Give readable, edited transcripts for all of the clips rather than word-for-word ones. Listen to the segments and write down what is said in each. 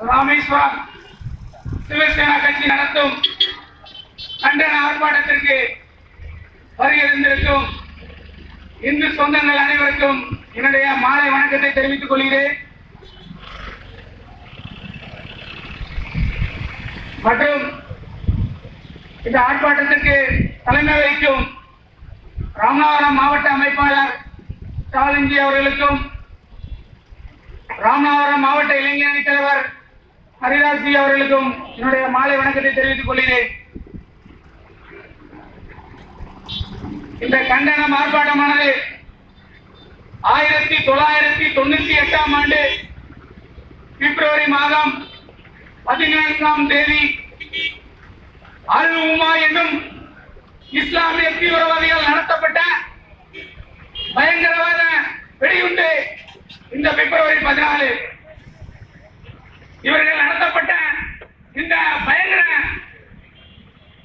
ராமேஸ்வரம் சிவசேனா கட்சி நடத்தும் கண்டன ஆர்ப்பாட்டத்திற்கு வருகின்றிருக்கும் இந்து சொந்தங்கள் அனைவருக்கும் என்னுடைய மாலை வணக்கத்தை தெரிவித்துக் கொள்கிறேன். மற்றும் இந்த ஆர்ப்பாட்டத்திற்கு தலைமை வகிக்கும் ராமநாதபுரம் மாவட்ட அமைப்பாளர் ஸ்டாலின்ஜி அவர்களுக்கும், ராமநாதபுரம் மாவட்ட இளைஞரணி தலைவர் ஹரிதாஸ்ஜி அவர்களுக்கும் என்னுடைய மாலை வணக்கத்தை தெரிவித்துக் கொள்கிறேன். இந்த கண்டன ஆர்ப்பாட்டமானது 1998ஆம் ஆண்டு பிப்ரவரி மாதம் 14ஆம் தேதி அல் உமா என்னும் இஸ்லாமிய தீவிரவாதிகள் நடத்தப்பட்ட பயங்கரவாத வெடிகுண்டு இந்த பிப்ரவரி 14 இவர்கள் நடத்தப்பட்ட இந்த பயங்கர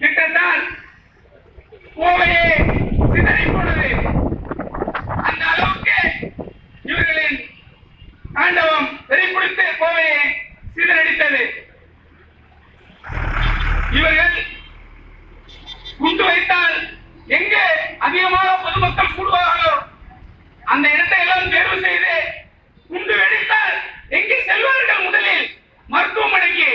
திட்டத்தால் கோவையே சிதறி போனது. அந்த அளவுக்கு இவர்களின் தாண்டவம் வெறிபிடித்து கோவையை சிதறடித்தது. இவர்கள் குண்டு வைத்தால் எங்கே அதிகமாக பொதுமக்கள் கூடுவார்களோ அந்த இடத்தை எல்லாம் தேர்வு செய்து குண்டு வெடித்தால் எங்கே செல்வார்கள் முதலில் மருத்துவமனைக்கு.